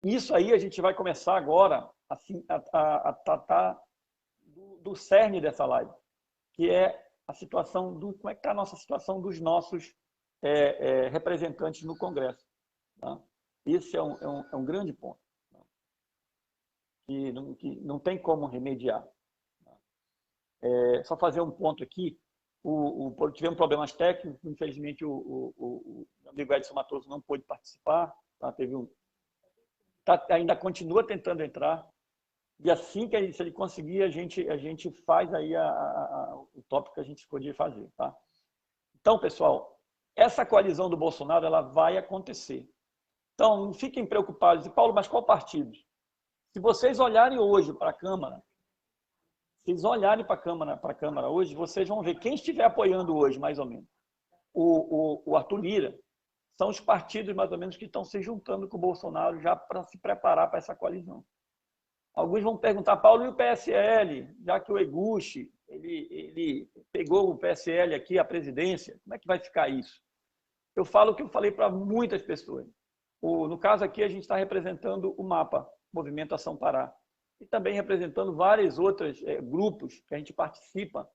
Isso aí a gente vai começar agora assim, a tratar do cerne dessa live, que é a situação como é que está a nossa situação dos nossos representantes no Congresso. Tá? Esse é um grande ponto, tá? Que não tem como remediar. Tá? Só fazer um ponto aqui, tivemos problemas técnicos, infelizmente o amigo Edson Matoso não pôde participar, tá? Ainda continua tentando entrar, e assim que se ele conseguir, a gente faz aí o tópico que a gente podia fazer. Tá? Então, pessoal, essa coalizão do Bolsonaro ela vai acontecer. Então, não fiquem preocupados. E, Paulo, mas qual partido? Se vocês olharem hoje para a Câmara, se vocês olharem para a Câmara hoje, vocês vão ver quem estiver apoiando hoje, mais ou menos. O Arthur Lira, são os partidos, mais ou menos, que estão se juntando com o Bolsonaro já para se preparar para essa coalizão. Alguns vão perguntar, Paulo, e o PSL? Já que o Eguchi, ele pegou o PSL aqui, a presidência, como é que vai ficar isso? Eu falo o que eu falei para muitas pessoas. No caso aqui, a gente está representando o MAPA, Movimento Ação Pará, e também representando vários outros grupos que a gente participa,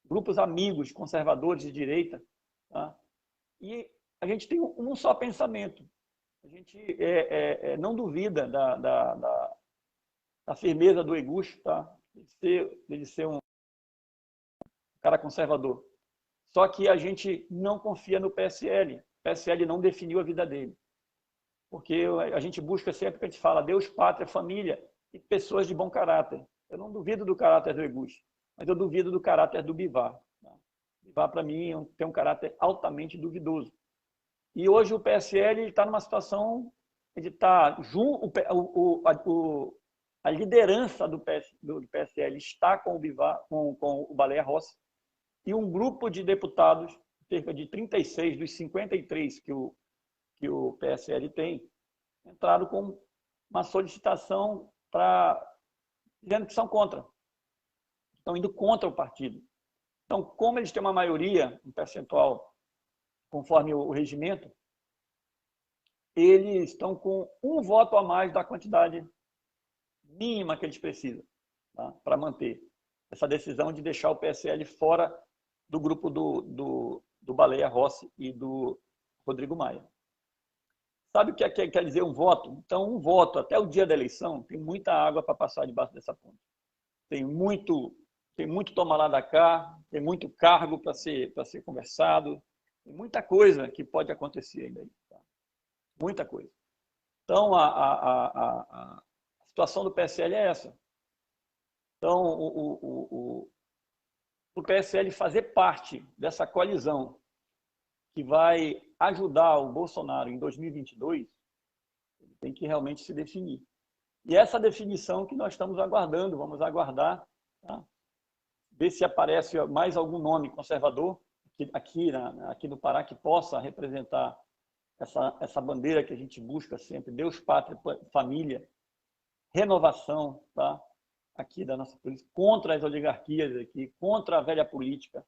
grupos amigos, conservadores de direita, tá? E a gente tem um só pensamento. A gente não duvida da firmeza do Eguchi, tá? De ser um cara conservador. Só que a gente não confia no PSL. O PSL não definiu a vida dele. Porque a gente busca sempre que a gente fala Deus, pátria, família e pessoas de bom caráter. Eu não duvido do caráter do Eguchi, mas eu duvido do caráter do Bivar. Tá? Bivar, para mim, tem um caráter altamente duvidoso. E hoje o PSL está numa situação, ele está junto, a liderança do PSL está com o Bivar, com o Baleia Rossi, e um grupo de deputados, cerca de 36 dos 53 que o PSL tem, entraram com uma solicitação dizendo que são contra. Estão indo contra o partido. Então, como eles têm uma maioria, um percentual, conforme o regimento, eles estão com um voto a mais da quantidade mínima que eles precisam, tá? Para manter essa decisão de deixar o PSL fora do grupo do Baleia Rossi e do Rodrigo Maia. Sabe o que quer dizer um voto? Então, um voto até o dia da eleição tem muita água para passar debaixo dessa ponte. Tem muito toma lá da cá, tem muito cargo para ser conversado, tem muita coisa que pode acontecer ainda aí. Tá? Muita coisa. Então, a situação do PSL é essa. Então, o PSL fazer parte dessa coalizão que vai ajudar o Bolsonaro em 2022, ele tem que realmente se definir. E essa definição que nós estamos aguardando, vamos aguardar, tá? Ver se aparece mais algum nome conservador aqui no Pará que possa representar essa bandeira que a gente busca sempre, Deus, pátria, família, renovação, tá? Aqui da nossa política, contra as oligarquias aqui, contra a velha política,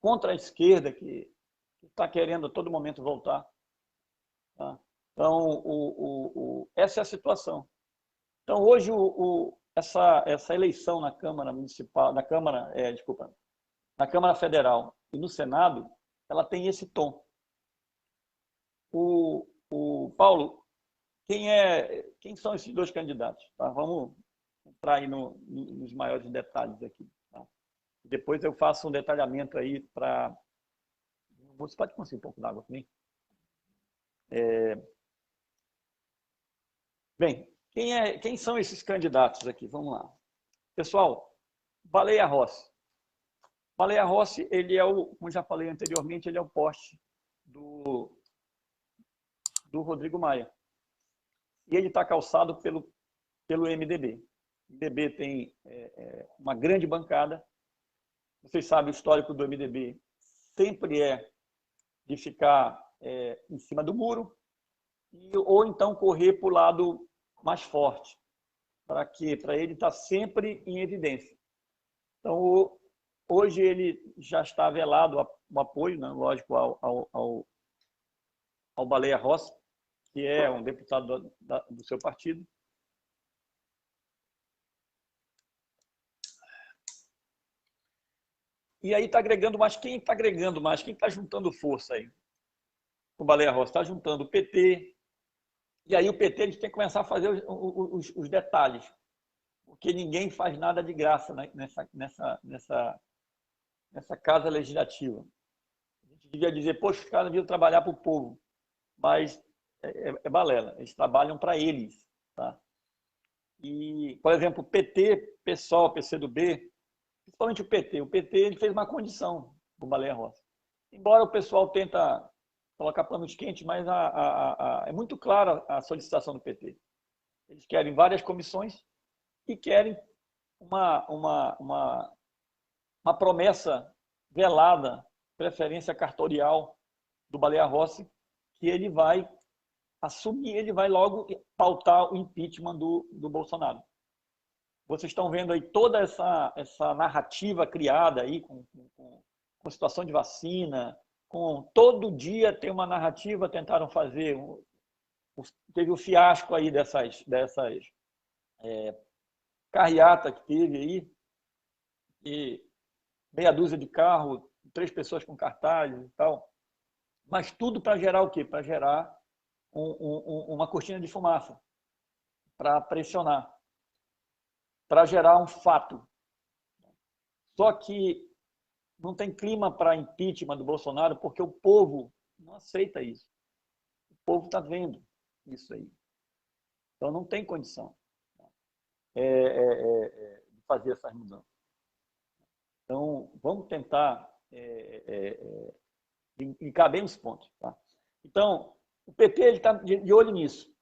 contra a esquerda que está querendo a todo momento voltar. Tá? Então, essa é a situação. Então, hoje, essa eleição na Câmara Municipal, na Câmara Federal e no Senado, ela tem esse tom. O Paulo, quem são esses dois candidatos? Tá? Vamos entrar aí nos maiores detalhes aqui. Tá? Depois eu faço um detalhamento aí para... Você pode conseguir um pouco d'água para mim? Bem, quem são esses candidatos aqui? Vamos lá. Pessoal, Baleia Rossi. Baleia Rossi, ele como já falei anteriormente, ele é o poste do Rodrigo Maia. E ele está calçado pelo MDB. O MDB tem uma grande bancada. Vocês sabem, o histórico do MDB sempre é de ficar em cima do muro ou então correr para o lado mais forte, para ele estar sempre em evidência. Então, hoje ele já está velado o apoio, né, lógico, ao Baleia Rossi, que é um deputado do seu partido. E aí está agregando mais. Quem está agregando mais? Quem está juntando força aí? O Baleia Rossi está juntando o PT. E aí o PT a gente tem que começar a fazer os detalhes. Porque ninguém faz nada de graça, né, nessa casa legislativa. A gente devia dizer, poxa, os caras deviam trabalhar para o povo. Mas é balela. Eles trabalham para eles. Tá? E, por exemplo, o PT, PSOL, PCdoB, principalmente o PT. O PT ele fez uma condição do Baleia Rossi. Embora o pessoal tenta colocar panos quentes, mas é muito clara a solicitação do PT. Eles querem várias comissões e querem uma promessa velada, preferência cartorial do Baleia Rossi, que ele vai assumir, ele vai logo pautar o impeachment do Bolsonaro. Vocês estão vendo aí toda essa narrativa criada aí com situação de vacina, com todo dia tem uma narrativa, tentaram fazer, teve o fiasco aí dessas carreata que teve aí, e meia dúzia de carro, 3 pessoas com cartazes e tal, mas tudo para gerar o quê? Para gerar uma cortina de fumaça, para pressionar, para gerar um fato. Só que não tem clima para impeachment do Bolsonaro porque o povo não aceita isso. O povo está vendo isso aí. Então não tem condição de fazer essas mudanças. Então vamos tentar encarar bem os pontos. Tá? Então o PT está de olho nisso.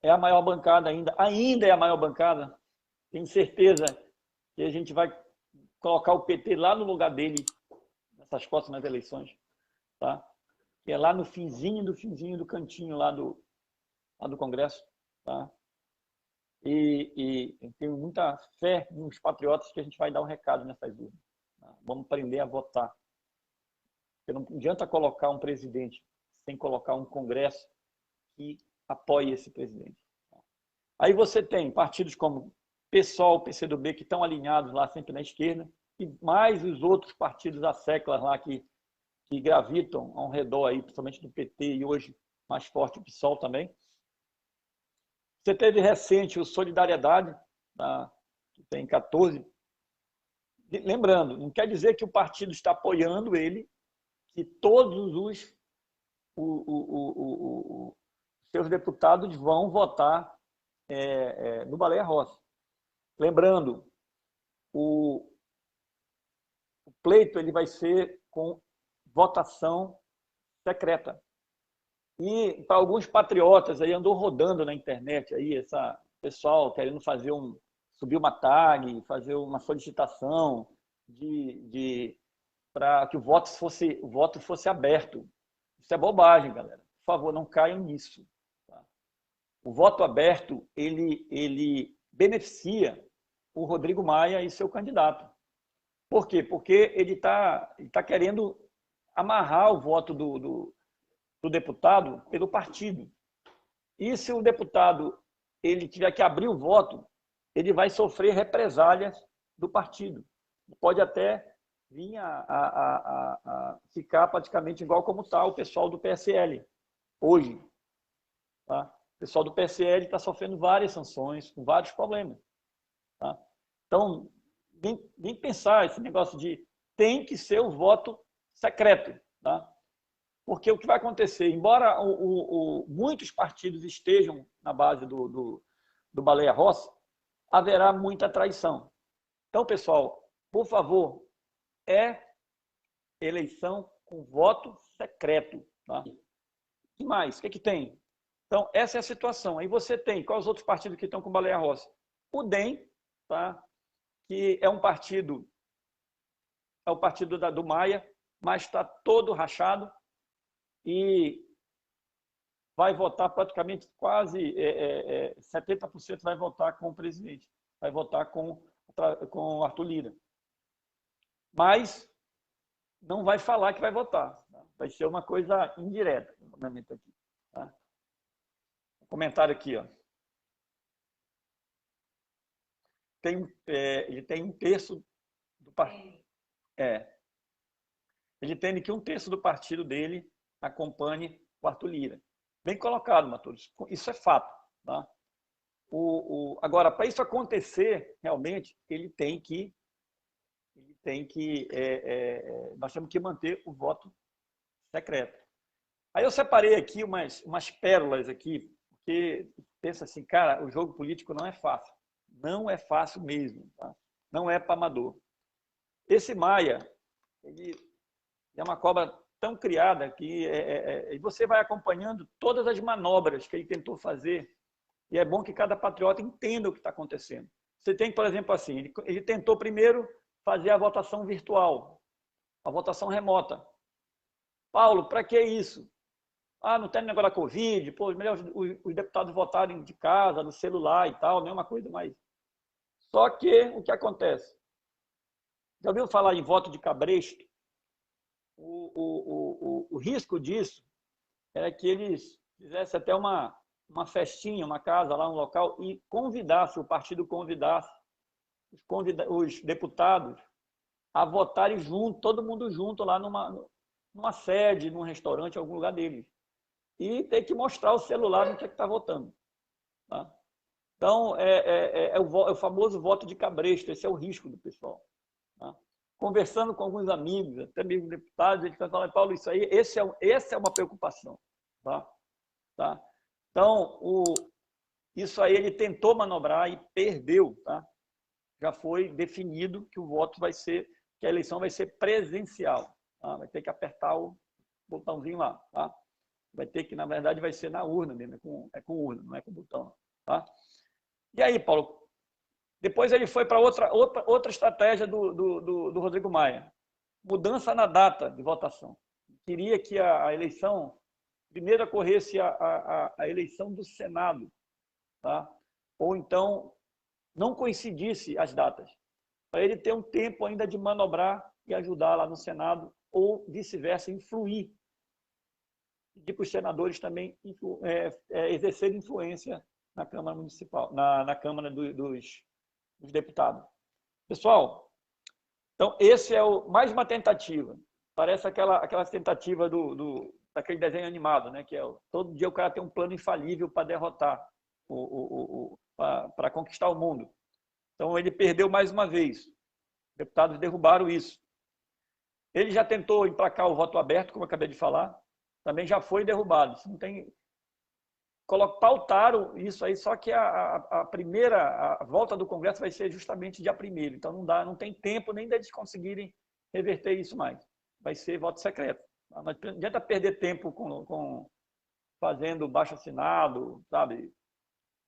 É a maior bancada ainda é a maior bancada. Tenho certeza que a gente vai colocar o PT lá no lugar dele nessas próximas eleições, tá? Que é lá no finzinho do cantinho lá do Congresso, tá? E tenho muita fé nos patriotas que a gente vai dar um recado nessas urnas. Tá? Vamos aprender a votar. Porque não adianta colocar um presidente sem colocar um Congresso que apoie esse presidente. Tá? Aí você tem partidos como PSOL, PCdoB, que estão alinhados lá sempre na esquerda, e mais os outros partidos asseclas lá que gravitam ao redor, aí, principalmente do PT, e hoje mais forte o PSOL também. Você teve recente o Solidariedade, tá? Que tem 14. Lembrando, não quer dizer que o partido está apoiando ele, que todos os seus deputados vão votar no Baleia Rossi. Lembrando, o pleito ele vai ser com votação secreta. E para alguns patriotas aí andou rodando na internet aí essa pessoal querendo subir uma tag, fazer uma solicitação para que o voto fosse aberto. Isso é bobagem, galera. Por favor, não caiam nisso. Tá? O voto aberto ele beneficia o Rodrigo Maia e seu candidato. Por quê? Porque ele tá querendo amarrar o voto do deputado pelo partido. E se o deputado ele tiver que abrir o voto, ele vai sofrer represálias do partido. Pode até vir a ficar praticamente igual como está o pessoal do PSL hoje. Tá? O pessoal do PSL está sofrendo várias sanções, com vários problemas. Tá? Então, nem pensar esse negócio de tem que ser o voto secreto. Tá? Porque o que vai acontecer, embora muitos partidos estejam na base do Baleia Rossi, haverá muita traição. Então, pessoal, por favor, eleição com voto secreto. Tá? E mais? O que tem? Então, essa é a situação. Aí você tem, quais os outros partidos que estão com Baleia Rossi? O DEM, tá? Que é um partido, o partido do Maia, mas está todo rachado e vai votar praticamente quase 70% vai votar com o presidente, vai votar com o Arthur Lira. Mas não vai falar que vai votar, tá? Vai ser uma coisa indireta, aqui, tá? Comentário aqui, ó. Ele tem um terço do partido. Ele tem que um terço do partido dele acompanhe o Arthur Lira. Bem colocado, Matheus. Isso é fato. Tá? Agora, para isso acontecer, realmente, nós temos que manter o voto secreto. Aí eu separei aqui umas pérolas aqui, porque pensa assim, cara, o jogo político não é fácil. Não é fácil mesmo. Tá? Não é para amador. Esse Maia, ele é uma cobra tão criada que você vai acompanhando todas as manobras que ele tentou fazer. E é bom que cada patriota entenda o que está acontecendo. Você tem, por exemplo, assim, ele tentou primeiro fazer a votação virtual, a votação remota. Paulo, para que isso? Não tem negócio da Covid, pô, melhor os deputados votarem de casa, no celular e tal, não é uma coisa mais. Só que o que acontece? Já ouviu falar em voto de cabresto? O risco disso era que eles fizessem até uma festinha, uma casa lá, um local, e o partido convidasse os deputados a votarem junto, todo mundo junto lá numa sede, num restaurante, em algum lugar deles. E ter que mostrar o celular no que está votando. Tá? Então, é o famoso voto de cabresto, esse é o risco do pessoal. Tá? Conversando com alguns amigos, até mesmo deputados, eles estão falando, Paulo, isso aí, essa é uma preocupação. Tá? Então, isso aí ele tentou manobrar e perdeu. Tá? Já foi definido que o voto vai ser, que a eleição vai ser presencial. Tá? Vai ter que apertar o botãozinho lá. Tá? Vai ter que, na verdade, vai ser na urna mesmo, é com urna, não é com botão. Tá? E aí, Paulo, depois ele foi para outra estratégia do Rodrigo Maia. Mudança na data de votação. Queria que a eleição, primeiro ocorresse a eleição do Senado, tá? Ou então não coincidisse as datas, para ele ter um tempo ainda de manobrar e ajudar lá no Senado, ou vice-versa, influir, pedir para os senadores também exercerem influência na Câmara Municipal, na Câmara dos deputados. Pessoal, então esse é mais uma tentativa. Parece aquela tentativa daquele desenho animado, né? Que todo dia o cara tem um plano infalível para derrotar, para conquistar o mundo. Então ele perdeu mais uma vez. Os deputados derrubaram isso. Ele já tentou emplacar o voto aberto, como eu acabei de falar, também já foi derrubado. Não tem... Pautaram isso aí, só que a volta do Congresso vai ser justamente dia 1º. Então não tem tempo nem deles conseguirem reverter isso mais. Vai ser voto secreto. Não adianta perder tempo fazendo baixo-assinado, sabe?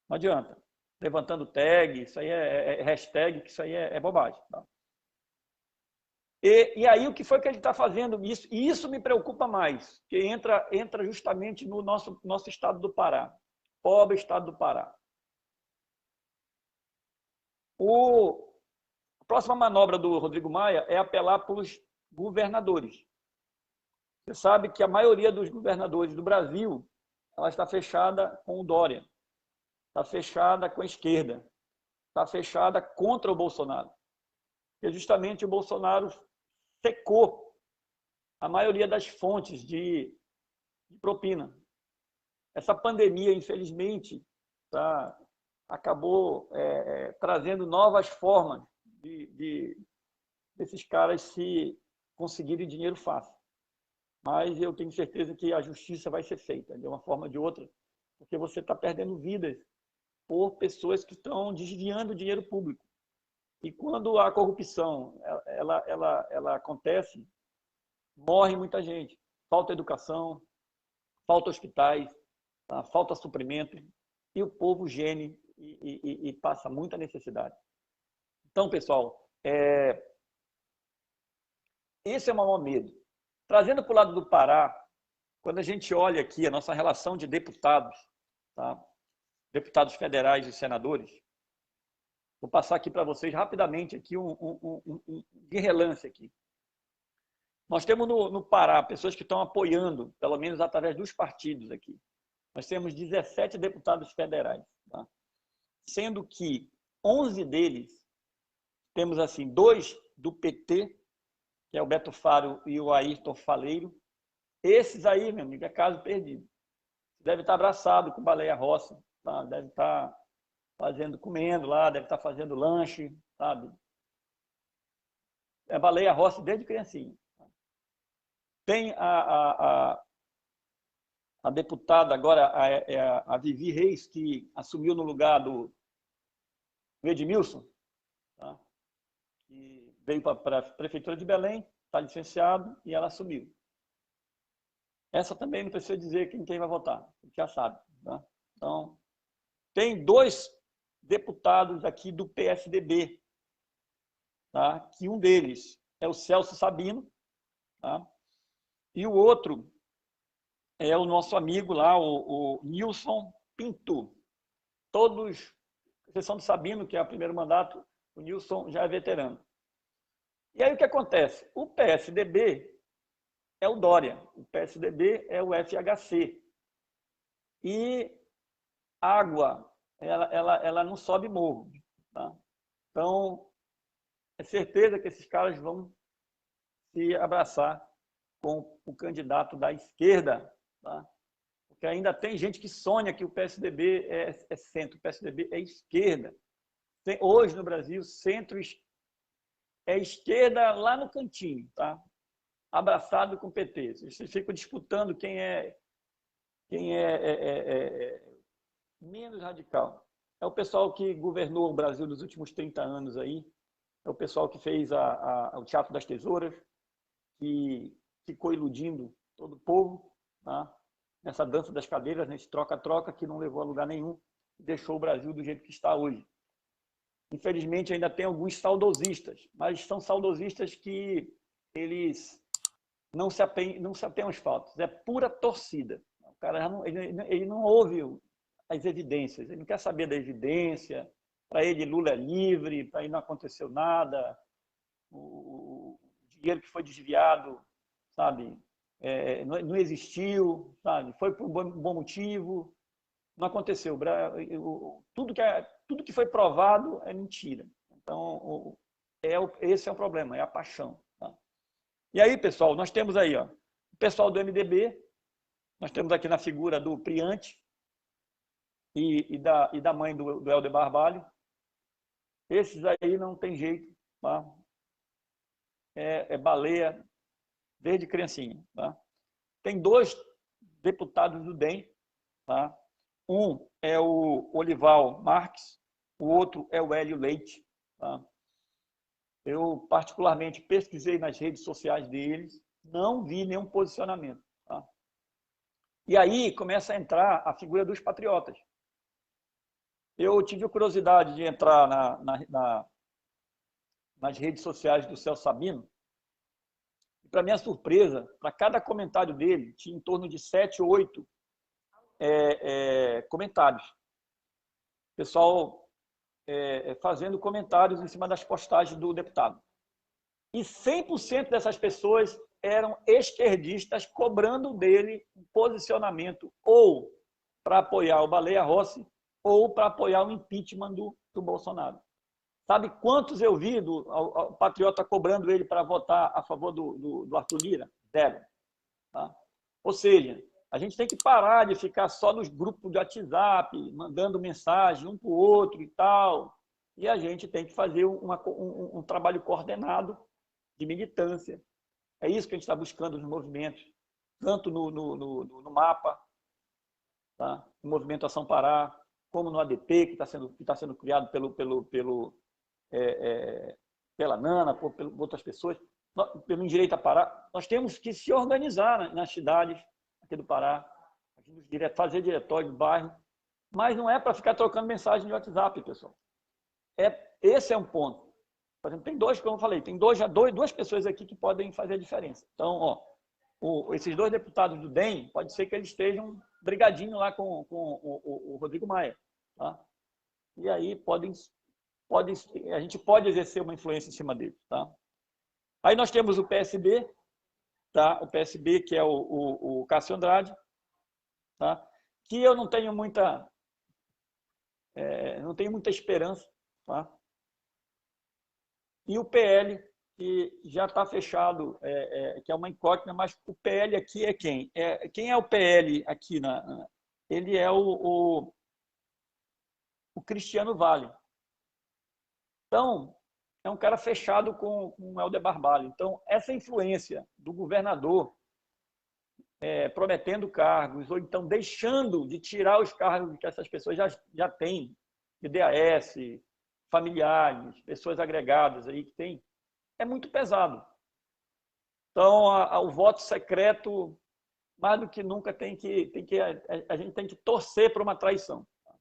Não adianta. Levantando tag, isso aí é hashtag, que isso aí é bobagem. Tá? E aí o que foi que ele está fazendo? E isso me preocupa mais, que entra justamente no nosso estado do Pará, pobre estado do Pará. A próxima manobra do Rodrigo Maia é apelar para os governadores. Você sabe que a maioria dos governadores do Brasil ela está fechada com o Dória, está fechada com a esquerda, está fechada contra o Bolsonaro. Porque justamente o Bolsonaro secou a maioria das fontes de propina. Essa pandemia, infelizmente, acabou trazendo novas formas desses caras se conseguirem dinheiro fácil. Mas eu tenho certeza que a justiça vai ser feita, de uma forma ou de outra, porque você está perdendo vidas por pessoas que estão desviando dinheiro público. E quando a corrupção ela acontece, morre muita gente. Falta educação, falta hospitais, tá? Falta suprimento, e o povo geme e passa muita necessidade. Então, pessoal, esse é o maior medo. Trazendo para o lado do Pará, quando a gente olha aqui a nossa relação de deputados, tá? Deputados federais e senadores, vou passar aqui para vocês rapidamente aqui de relance aqui. Nós temos no Pará pessoas que estão apoiando, pelo menos através dos partidos aqui, nós temos 17 deputados federais, tá? Sendo que 11 deles, temos assim, 2 do PT, que é o Beto Faro e o Ayrton Faleiro. Esses aí, meu amigo, é caso perdido. Deve estar abraçado com Baleia Rossi, tá? Deve estar comendo lá, deve estar fazendo lanche, sabe? É Baleia Rossi desde criancinha. Tem a deputada agora, a Vivi Reis, que assumiu no lugar do Edmilson, tá? Que veio para a Prefeitura de Belém, está licenciado e ela assumiu. Essa também não precisa dizer quem vai votar, já sabe. Tá? Então, tem 2 deputados aqui do PSDB, tá? Que um deles é o Celso Sabino, tá? E o outro é o nosso amigo lá, o Nilson Pinto. Todos, exceção do Sabino, que é o primeiro mandato, o Nilson já é veterano. E aí o que acontece? O PSDB é o Dória, o PSDB é o FHC. E água, ela não sobe morro. Tá? Então, é certeza que esses caras vão se abraçar com o candidato da esquerda. Tá? Porque ainda tem gente que sonha que o PSDB é centro, o PSDB é esquerda. Hoje, no Brasil, centro é esquerda lá no cantinho, tá? Abraçado com o PT. Vocês ficam disputando quem é menos radical. É o pessoal que governou o Brasil nos últimos 30 anos aí, é o pessoal que fez o Teatro das Tesouras, que ficou iludindo todo o povo, tá? Nessa dança das cadeiras, nesse troca-troca, que não levou a lugar nenhum, deixou o Brasil do jeito que está hoje. Infelizmente, ainda tem alguns saudosistas, mas são saudosistas que eles não se atêm aos fatos, é pura torcida. O cara ele não ouve as evidências, ele não quer saber da evidência. Para ele, Lula é livre, para ele não aconteceu nada, o dinheiro que foi desviado, sabe, não existiu, sabe, foi por um bom motivo, não aconteceu. Tudo que foi provado é mentira. Então, esse é o problema, é a paixão. Tá? E aí, pessoal, nós temos aí, ó, o pessoal do MDB, nós temos aqui na figura do Priante e da mãe do Helder Barbalho. Esses aí não tem jeito, tá? É baleia desde criancinha. Tá? Tem 2 deputados do DEM, tá? Um é o Olival Marques, o outro é o Hélio Leite. Tá? Eu, particularmente, pesquisei nas redes sociais deles, não vi nenhum posicionamento. Tá? E aí começa a entrar a figura dos patriotas. Eu tive a curiosidade de entrar nas redes sociais do Celso Sabino, e, para minha surpresa, para cada comentário dele, tinha em torno de 7 ou 8 comentários. Pessoal fazendo comentários em cima das postagens do deputado. E 100% dessas pessoas eram esquerdistas, cobrando dele um posicionamento ou para apoiar o Baleia Rossi ou para apoiar o impeachment do Bolsonaro. Sabe quantos eu vi do patriota cobrando ele para votar a favor do Arthur Lira? 0. Tá? Ou seja, a gente tem que parar de ficar só nos grupos de WhatsApp, mandando mensagem um para o outro e tal. E a gente tem que fazer um trabalho coordenado de militância. É isso que a gente está buscando nos movimentos, tanto no MAPA, tá? No Movimento Ação Pará, como no ADP, que está sendo criado pela Nana, por outras pessoas, pelo Endireita Pará. Nós temos que se organizar nas cidades aqui do Pará, fazer diretório do bairro, mas não é para ficar trocando mensagem de WhatsApp, pessoal. Esse é um ponto. Por exemplo, tem 2, como eu falei, tem 2 pessoas aqui que podem fazer a diferença. Então, esses 2 deputados do DEM, pode ser que eles estejam brigadinho lá com o Rodrigo Maia. Tá? E aí a gente pode exercer uma influência em cima deles. Tá? Aí nós temos o PSB, tá? O PSB, que é o Cássio Andrade. Tá? que eu não tenho muita esperança, tá? E o PL, que já está fechado, que é uma incógnita, mas o PL aqui é quem? Quem é o PL aqui? Ele é o Cristiano Vale. Então, é um cara fechado com o Helder Barbalho. Então, essa influência do governador prometendo cargos, ou então deixando de tirar os cargos que essas pessoas já têm, de DAS, familiares, pessoas agregadas aí que tem, é muito pesado. Então, o voto secreto, mais do que nunca, a gente tem que torcer para uma traição.